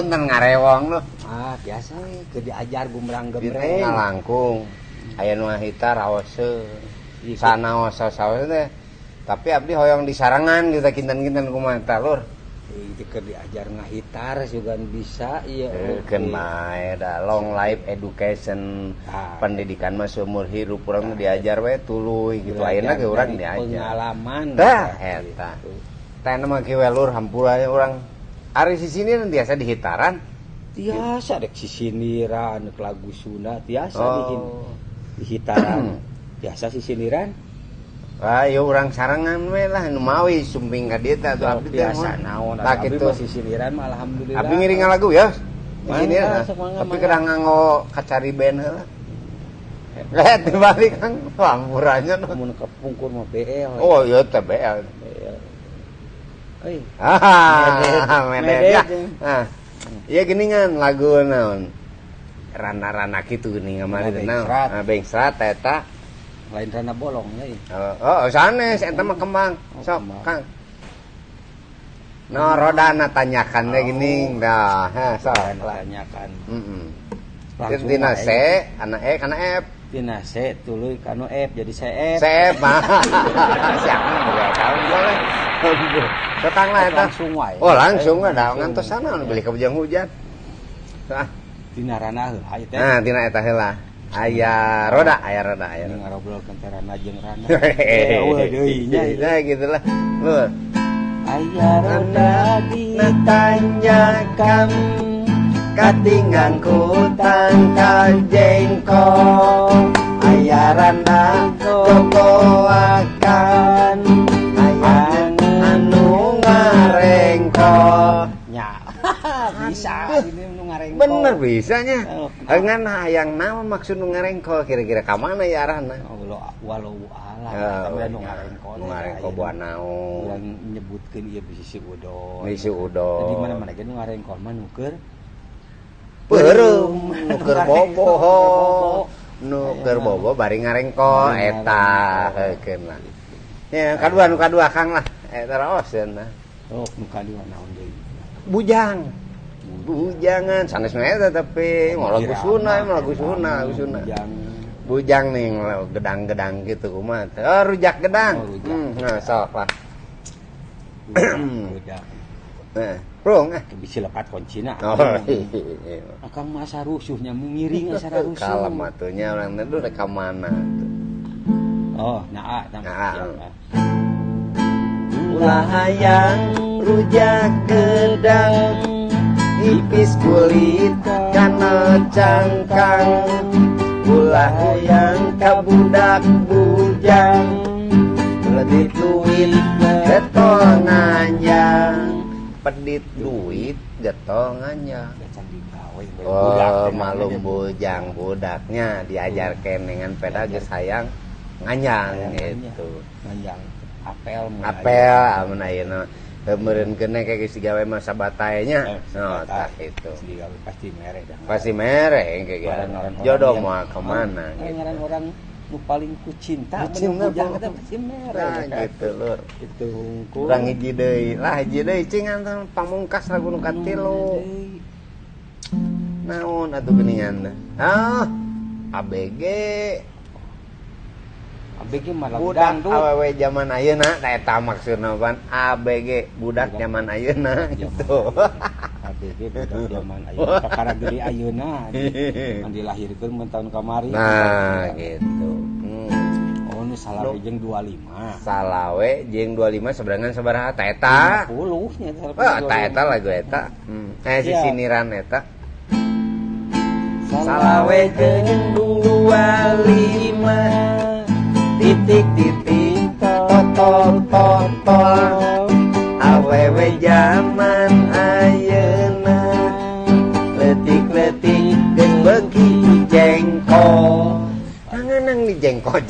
punten ngarewong lu. Biasa ke diajar gumrang Di gemreng. ngalangkung. Aya nu hita raose. Sanaos saos teh. Tapi abdi hoyong di sarangan kita kinten-kinten kumaha tah lur. Keur diajar ngahitar juga bisa ieu. Keun bae da long life education. Pendidikan mah seumur hidup urang diajar we tuluy gitu. Ayeuna ge urang diajar. Pengalaman. Tah eta. Teh mah kieu lur hampura urang ari sisini tiasa dihitaran. Tiasa dek sisiniran lagu Sunda tiasa dihitaran. Tiasa sisiniran. Ieu urang sarangan we lah nu mawi sumping ka dieu teh atuh abdi teh biasa naon tak abdi kitu. sisiniran mah alhamdulillah. Abdi ngiringan lagu ya. Di sini Mangga, tapi kadang nganggo kacari band heula. Lihat dibalik kan lampurannya. Mun kepungkur mah BL. Oh iya teh BL. Euy. Medet ya. Nah. Ieu geuningan lagu naon? Rana-rana kitu geuning kamari teh naon? Bengsrat eta. Lain rana bolong nya. Sanes eta mah kembang. Sok, Kang. No, rodana tanyakan teh geuning dah. Sok tanyakan. Heeh. Tina C, ana E kana F. Tina C tuluy kanu F jadi CF. CF mah. Siapa boleh tahu boleh. Tetang lah eta. Langsung wae. Oh, langsung ada ngantos sana beli ka bujang hujan. Tah. Tina rana heula ieu teh. Nah, tina eta heula. Aya roda. Ini ngarobrolkeun teh rana jeung rana. Eueuh deui nya. Nah, gitulah. Lur. Aya roda ditanyakan katingan ku tangkal jengkol. Aya randa gogoakan anu ngarengkol. Nya. Bisa ini nu ngarengkol. Bener bisanya. Ngan hayang naon maksud nu ngarengkol kira-kira ka mana ya arahna? Walau alam tapi nu ngarengkol. Nu ngarengkol buah naon? Urang nyebutkeun ieu bisi udon. Bisi udon. Di mana-mana ge nu ngarengkol mah nu keur Peureum, nu keur bobo. Nu keur bobo bari ngarengkol eta heukeun lah. Ya, kadua nu kadua Kang lah. Eta raoseun nah. Oh, nu kadua naon deui? Bujang. Bujangan sanes mah eta tapi lagu Sunda, lagu Sunda. Bujang nih gedang-gedang gitu kumaha. Oh, rujak gedang. Nah, sok lah. Rujak. Rung bisa lepat kuncina. Akang masa rusuhnya mengiring asara rusuh. Kalem atunya urang teh udah ka mana tuh. Oh, nah. Ulah hayang rujak gedang ipis kulit kana cangkang. Ulah hayang ka budak bujang pedit duit getongannya. Pedit duit getongannya. Oh, malum bujang budaknya diajarkeun dengan peda geus hayang nganyang gitu. Nganyang apel amun ayeuna meureun kene kayak geus digawe mah sabatae nya. No, tah itu. Pasti mere dah. Pasti mere kayak gitu. Jodoh mah ke mana gitu. Ngaran orang nu paling ku cinta bujang eta pasti mere. Nah, gitu lur. Itu hungkul. Urang hiji deui. Lah hiji deui cingan pamungkas lagu nu katilu. Naon atuh geuningan? ABG. ABG malah budak awewe zaman ayeuna da eta maksudna pan ABG budak zaman ayeuna gitu. ABG budak zaman ayeuna perkara gede ayeuna mun dilahirkeun mun taun kamari. Nah gitu. Oh nu salawe jeung 25. Salawe jeung 25 seberangan sabaraha ta eta? 50 nya ta eta lagu eta. Sisiniran eta. Salawe jeung 25 titik totol awewe zaman ayeuna letik-letik geus beuki jengkol. Tanganang di jengkol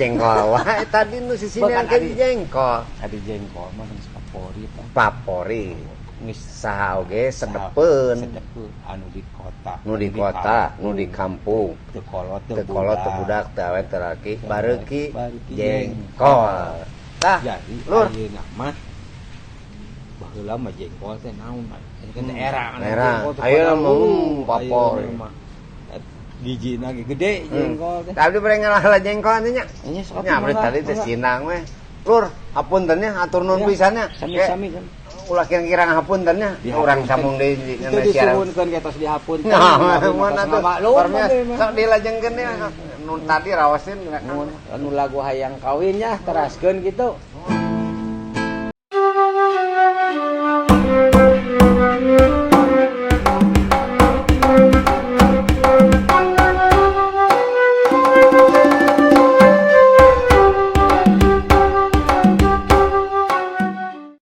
wae tadi nu sisinean ke di jengkol. Tadi jengkol mah geus papori. Geus saha oge sedepeun. Anu di kota. Nu di kampung. Teu kolot teu budak teu awe teu laki bareuki jengkol. Tah, jadi lur ayeuna mah heula mah jengkol teh naon kan daerah ayeuna mah papor gijina ge gede jengkol teh tapi bere ngalah jengkol teh nya nya sok nya bere tadi teh sinang we lur hapunten nya atur nuhun pisan nya sami-sami kan ulah kira-kira ngapunten nya urang sambung deui itu disuhunkeun ke tos dihapun mana tuh parnya sok dilajengkeun nya nu tadi rawasin anu lagu hayang kawin nya teraskeun gitu